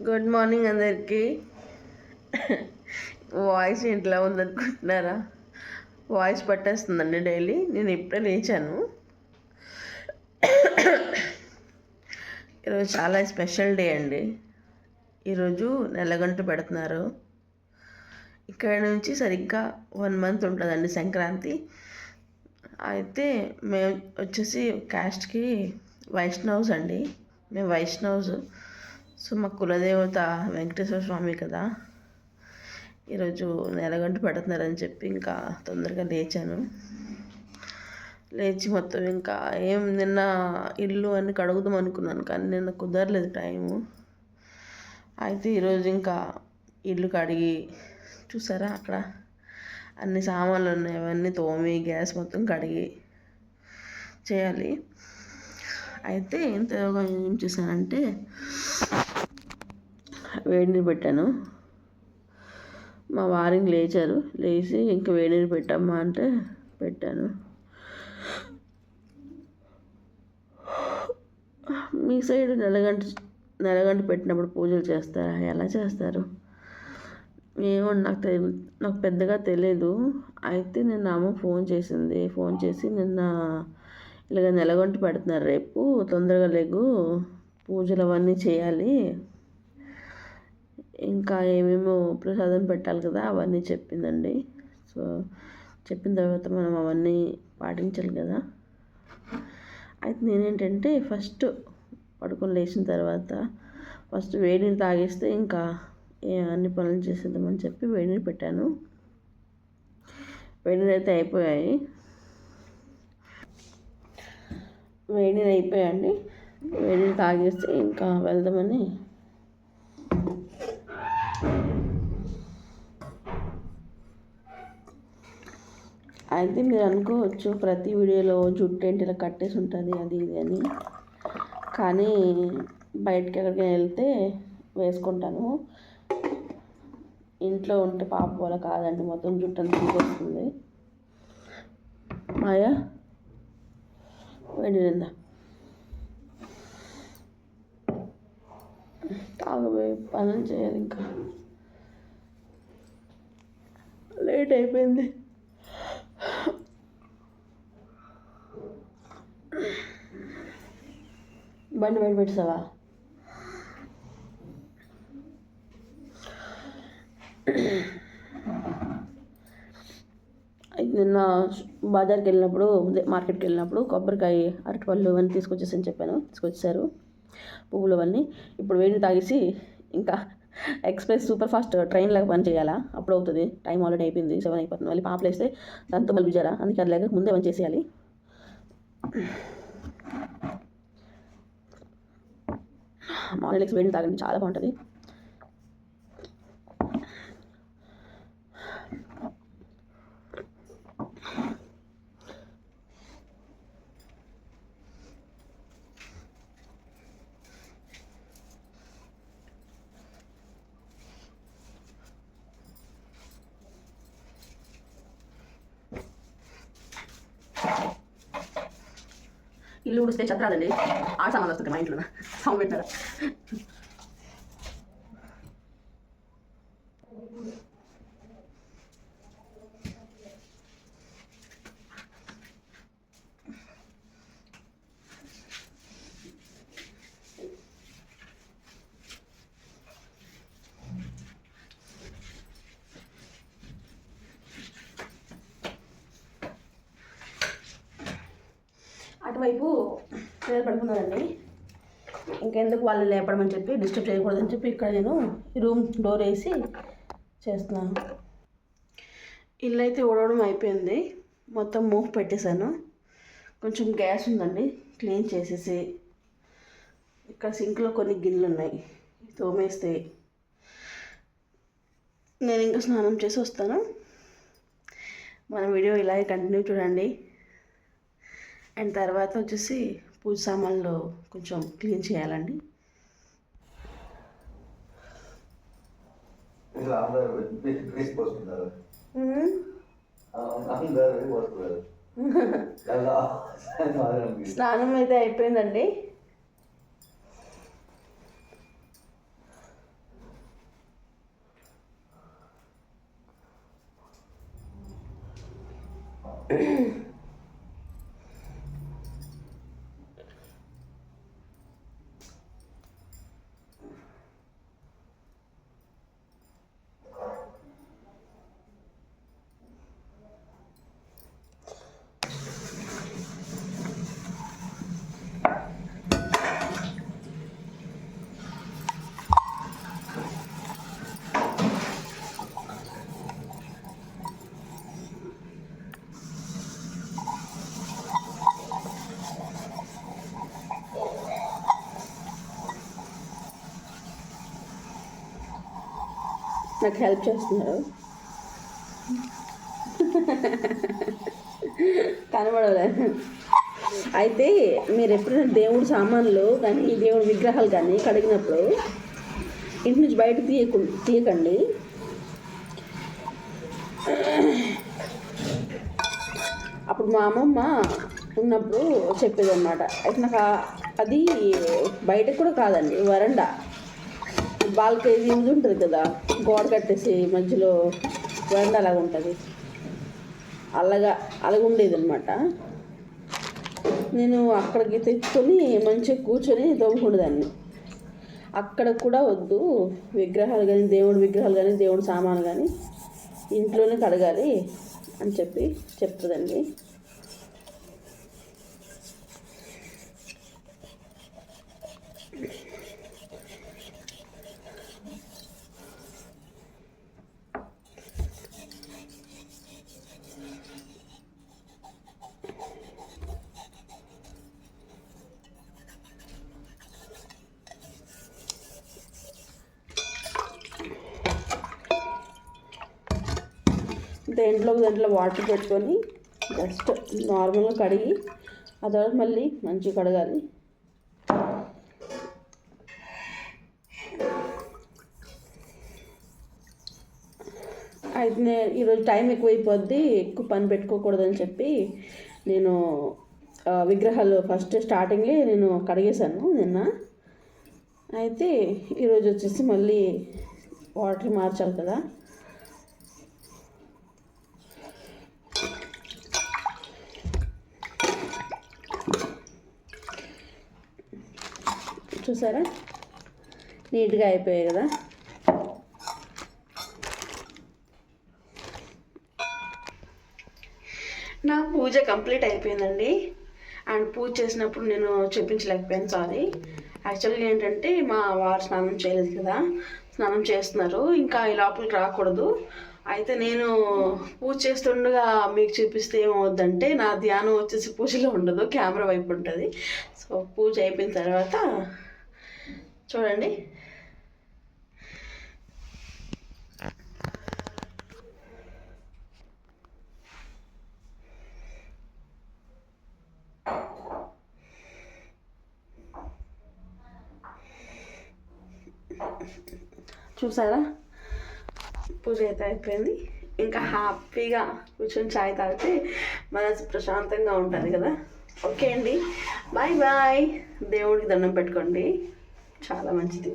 Good morning అందరికీ. Voice ఇంట్లో ఉందనుకుంటున్నారా? Voice పట్టేస్తుందండి daily. నేను ఇప్పుడే లేచాను. ఈరోజు చాలా స్పెషల్ డే అండి. ఈరోజు నెలగంట పెడుతున్నారు. ఇక్కడ నుంచి సరిగ్గా 1 మంత్ ఉంటుందండి సంక్రాంతి. అయితే మేము వచ్చేసి క్యాస్ట్కి వైష్ణవ్స్ అండి. మేము వైష్ణవ్స్. సో మా కులదేవత వెంకటేశ్వర స్వామి కదా, ఈరోజు నెలగంట పెడుతున్నారని చెప్పి ఇంకా తొందరగా లేచాను. లేచి మొత్తం ఇంకా నిన్న ఇల్లు అన్ని కడుగుదాం అనుకున్నాను, కానీ నిన్న కుదరలేదు టైము. అయితే ఈరోజు ఇంకా ఇల్లు కడిగి, చూసారా అక్కడ అన్ని సామాన్లు ఉన్నాయి, అవన్నీ తోమి గ్యాస్ మొత్తం కడిగి చేయాలి. అయితే ఇంత ఏం చేశానంటే వేడినీరు పెట్టాను. మా వారిని లేచారు, లేచి ఇంకా వేడినీరు పెట్టమ్మా అంటే పెట్టాను. మీ సైడ్ నెలగంట పెట్టినప్పుడు పూజలు చేస్తారా? ఎలా చేస్తారు? ఏమో నాకు పెద్దగా తెలియదు. అయితే నిన్న అమ్మ ఫోన్ చేసి నిన్న ఇలాగ నెలగంట పెడుతున్నారు, రేపు తొందరగా లేగు, పూజలు అవన్నీ చేయాలి, ఇంకా ఏమేమో ప్రసాదం పెట్టాలి కదా, అవన్నీ చెప్పిందండి. సో చెప్పిన తర్వాత మనం అవన్నీ పాటించాలి కదా. అయితే నేనేంటంటే ఫస్ట్ పడుకొని లేచిన తర్వాత ఫస్ట్ వేడినీరు తాగేస్తే ఇంకా అన్ని పనులు చేసేద్దామని చెప్పి వేడినీరు పెట్టాను. వేడినీరు అయితే అయిపోయాయి. వేడినీరు అయిపోయాయండి. వేడినీరు తాగేస్తే ఇంకా వెళ్దామని అయితే మీరు అనుకోవచ్చు ప్రతి వీడియోలో జుట్టు ఏంటి ఇలా కట్టేసి ఉంటుంది అది ఇది అని, కానీ బయటకి ఎక్కడికి వెళ్తే వేసుకుంటాను. ఇంట్లో ఉంటే పాప వల్ల కాదండి, మొత్తం జుట్టు అంతా తీసేస్తుంది. మాయా వెళ్ళిందా తాగబోయే పనులు చేయాలి, ఇంకా లేట్ అయిపోయింది. బండి బయట పెట్టావా? అయితే నిన్న బజార్కి వెళ్ళినప్పుడు, మార్కెట్కి వెళ్ళినప్పుడు కొబ్బరికాయ, అరటిపళ్ళు అవన్నీ తీసుకొచ్చేసారు, పువ్వులు అవన్నీ. ఇప్పుడు వేడి తాగేసి ఇంకా ఎక్స్ప్రెస్ సూపర్ ఫాస్ట్ ట్రైన్ లాగా పని చేయాలా, అప్పుడు అవుతుంది. టైం ఆల్రెడీ అయిపోయింది, 7 అయిపోతుంది. మళ్ళీ పాపలు వేస్తే దాంతో మళ్ళీ బిజారా, అందుకే అది లేక ముందే పని చేసేయాలి. మార్నింగ్ వేడి తాగండి, చాలా బాగుంటుంది. ఇల్లు ఉడిస్తే చత్రాదండి, ఆ సామాన్లు వస్తుంది మా ఇంట్లో, సౌండ్ పెట్టారా? అటువైపు పిల్లలు పడుకున్నారండి, ఇంకెందుకు వాళ్ళు లేపడమని చెప్పి, డిస్టర్బ్ చేయకూడదని చెప్పి ఇక్కడ నేను రూమ్ డోర్ వేసి చేస్తున్నాను. ఇల్లు అయితే ఊడవడం అయిపోయింది, మొత్తం మూవ్ పెట్టేశాను. కొంచెం గ్యాస్ ఉందండి, క్లీన్ చేసేసి ఇక్కడ సింక్లో కొన్ని గిన్నెలు ఉన్నాయి, తోమేస్తే నేను ఇంకా స్నానం చేసి వస్తాను. మన వీడియో ఇలాగే కంటిన్యూ చూడండి. అండ్ తర్వాత వచ్చేసి పూజ సామాన్లు కొంచెం క్లీన్ చేయాలండి. స్నానం అయితే అయిపోయిందండి. నాకు హెల్ప్ చేస్తున్నారు. కనబడలేదు. అయితే మీరు ఎప్పుడైనా దేవుడి సామాన్లు కానీ దేవుడి విగ్రహాలు కానీ కడిగినప్పుడు ఇంటి నుంచి బయట తీయకండి. అప్పుడు మా అమ్మమ్మ ఉన్నప్పుడు చెప్పేది అనమాట. అయితే నాకు అది బయటకు కూడా కాదండి, వరండా బాల్కనీ ఇది ఉంటుంది కదా, గోడ కట్టేసి మధ్యలో వరండా అలాగ ఉంటుంది, అలాగ ఉండేది అనమాట. నేను అక్కడికి తెచ్చుకొని మంచిగా కూర్చొని తోముకునేదాన్ని. అక్కడ కూడా వద్దు, విగ్రహాలు కానీ దేవుడి విగ్రహాలు కానీ దేవుడి సామాన్లు కానీ ఇంట్లోనే కడగాలి అని చెప్తుందండి. దాంట్లో వాటర్ పెట్టుకొని జస్ట్ నార్మల్గా కడిగి ఆ తర్వాత మళ్ళీ మంచిగా కడగాలి. అయితే ఈరోజు టైం ఎక్కువైపోద్ది, ఎక్కువ పని పెట్టుకోకూడదని చెప్పి నేను విగ్రహాలు ఫస్ట్ స్టార్టింగే నేను కడిగేశాను నిన్న. అయితే ఈరోజు వచ్చేసి మళ్ళీ వాటర్ మార్చాలి కదా. చూసారా నీట్గా అయిపోయాయి కదా. నా పూజ కంప్లీట్ అయిపోయిందండి. అండ్ పూజ చేసినప్పుడు నేను చూపించలేకపోయాను, సారీ. యాక్చువల్గా ఏంటంటే మా వారు స్నానం చేయలేదు కదా, స్నానం చేస్తున్నారు, ఇంకా ఈ లోపలికి రాకూడదు. అయితే నేను పూజ చేస్తుండగా మీకు చూపిస్తే ఏమవుద్దంటే నా ధ్యానం వచ్చేసి పూజలో ఉండదు, కెమెరా వైపు ఉంటుంది. సో పూజ అయిపోయిన తర్వాత చూడండి. చూసారా పూజ అయితే అయిపోయింది. ఇంకా హ్యాపీగా కూర్చొని చాయ్ తాగితే మనసు ప్రశాంతంగా ఉంటుంది కదా. ఓకే అండి, బాయ్ బాయ్. దేవుడికి దండం పెట్టుకోండి, చాలా మంచిది.